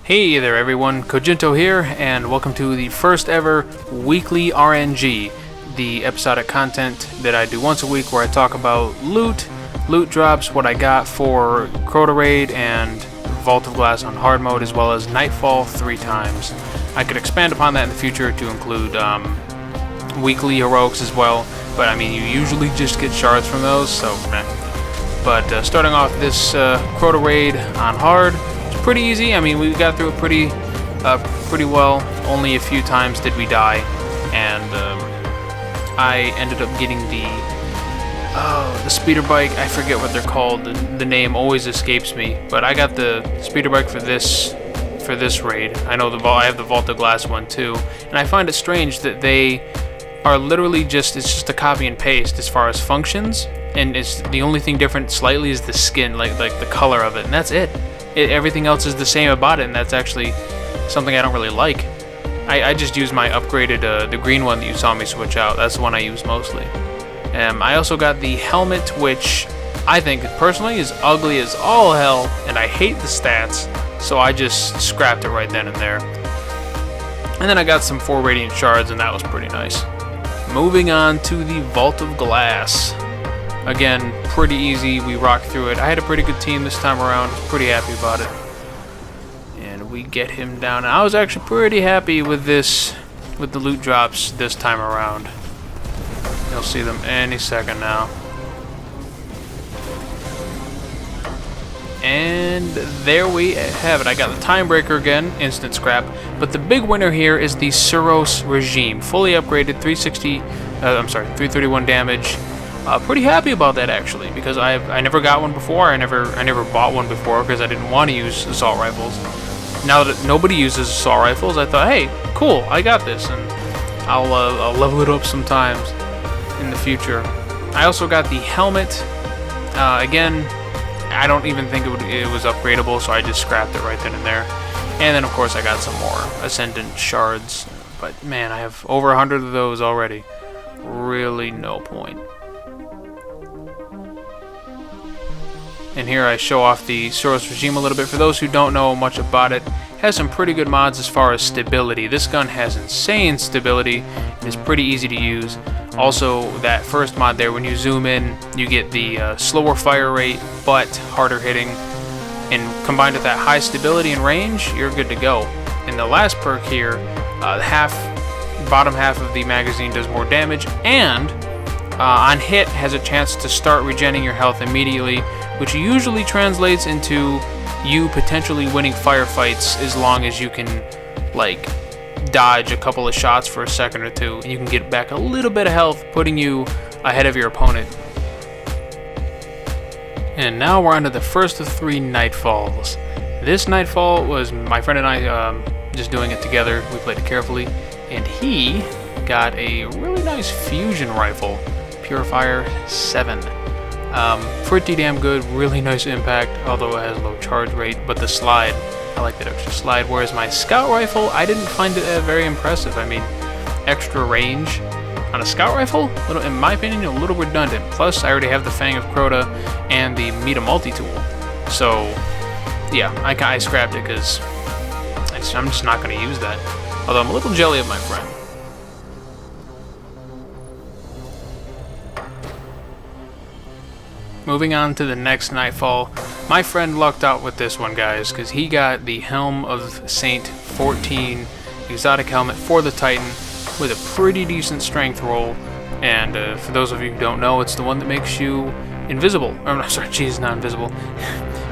Hey there everyone, Kojinto here, and welcome to the first ever weekly RNG, the episodic content that I do once a week where I talk about loot drops, what I got for Crota Raid and Vault of Glass on hard mode, as well as Nightfall 3 times. I could expand upon that in the future to include weekly heroics as well, but I mean you usually just get shards from those, so meh. But starting off this Crota Raid on hard, pretty easy. I mean, we got through it pretty well. Only a few times did we die, and I ended up getting the speeder bike. I forget what they're called. The name always escapes me, but I got the speeder bike for this raid. I know I have the Vault of Glass one too, and I find it strange that they are literally it's just a copy and paste as far as functions, and it's the only thing different slightly is the skin, like the color of it, and that's it. Everything else is the same about it, and that's actually something I don't really like. I just use my upgraded, the green one that you saw me switch out. That's the one I use mostly. I also got the helmet, which I think personally is ugly as all hell, and I hate the stats, so I just scrapped it right then and there. And then I got some 4 radiant shards, and that was pretty nice. Moving on to the Vault of Glass. Again, pretty easy, we rocked through it. I had a pretty good team this time around, pretty happy about it. And we get him down. I was actually pretty happy with the loot drops this time around. You'll see them any second now. And there we have it. I got the Timebreaker again, instant scrap. But the big winner here is the Suros Regime, fully upgraded, 331 damage. Pretty happy about that actually, because I never got one before. I never bought one before because I didn't want to use assault rifles. Now that nobody uses assault rifles, I thought, hey, cool, I got this, and I'll level it up sometimes in the future. I also got the helmet. Again, I don't even think it was upgradable, so I just scrapped it right then and there. And then of course I got some more Ascendant shards, but man, I have over 100 of those already. Really no point. And here I show off the Suros Regime a little bit. For those who don't know much about it, has some pretty good mods as far as stability. This gun has insane stability. It's pretty easy to use. Also, that first mod there, when you zoom in, you get the slower fire rate, but harder hitting. And combined with that high stability and range, you're good to go. And the last perk here, bottom half of the magazine does more damage, and on hit has a chance to start regenerating your health immediately, which usually translates into you potentially winning firefights as long as you can like dodge a couple of shots for a second or two, and you can get back a little bit of health, putting you ahead of your opponent. And now we're on to the first of 3 Nightfalls. This Nightfall was my friend and I just doing it together. We played it carefully, and he got a really nice fusion rifle, Purifier 7. Pretty damn good, really nice impact, although it has low charge rate, but the slide, I like that extra slide, whereas my scout rifle, I didn't find it very impressive. I mean, extra range on a scout rifle, in my opinion, a little redundant. Plus, I already have the Fang of Crota and the Meta multi-tool, so yeah, I scrapped it because I'm just not going to use that, although I'm a little jelly of my friend. Moving on to the next Nightfall, my friend lucked out with this one, guys, because he got the Helm of Saint 14 exotic helmet for the Titan with a pretty decent strength roll. And for those of you who don't know, it's the one that makes you invisible. Not invisible.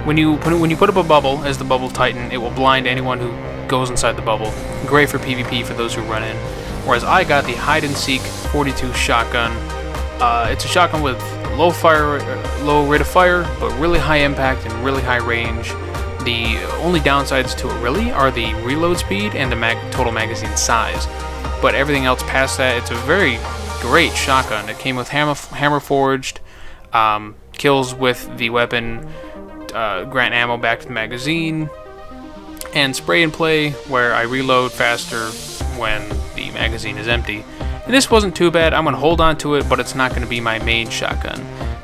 When you put up a bubble as the Bubble Titan, it will blind anyone who goes inside the bubble. Great for PvP for those who run in. Whereas I got the Hide and Seek 42 shotgun. It's a shotgun with low rate of fire, but really high impact and really high range. The only downsides to it really are the reload speed and the total magazine size. But everything else past that, it's a very great shotgun. It came with hammer forged, kills with the weapon, grant ammo back to the magazine, and spray and play, where I reload faster when the magazine is empty. And this wasn't too bad. I'm going to hold on to it, but it's not going to be my main shotgun,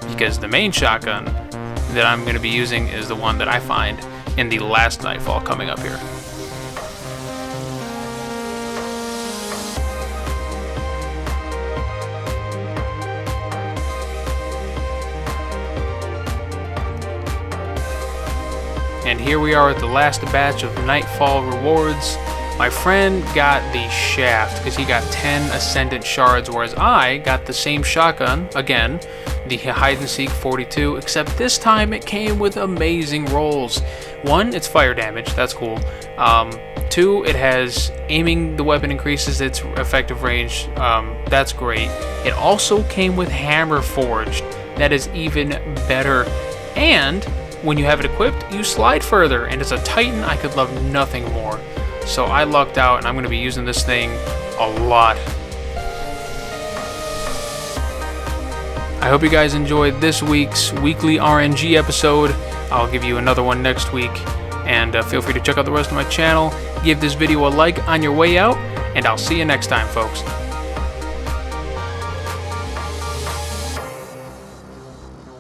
because the main shotgun that I'm going to be using is the one that I find in the last Nightfall coming up here. and here we are at the last batch of Nightfall rewards. My friend got the shaft because he got 10 Ascendant shards, whereas I got the same shotgun, again, the hide and seek 42, except this time it came with amazing rolls. 1, it's fire damage, that's cool. 2, it has aiming the weapon increases its effective range, that's great. It also came with hammer forged, that is even better. And when you have it equipped, you slide further, and as a Titan, I could love nothing more. So I lucked out, and I'm going to be using this thing a lot. I hope you guys enjoyed this week's weekly RNG episode. I'll give you another one next week. And feel free to check out the rest of my channel. Give this video a like on your way out, and I'll see you next time, folks.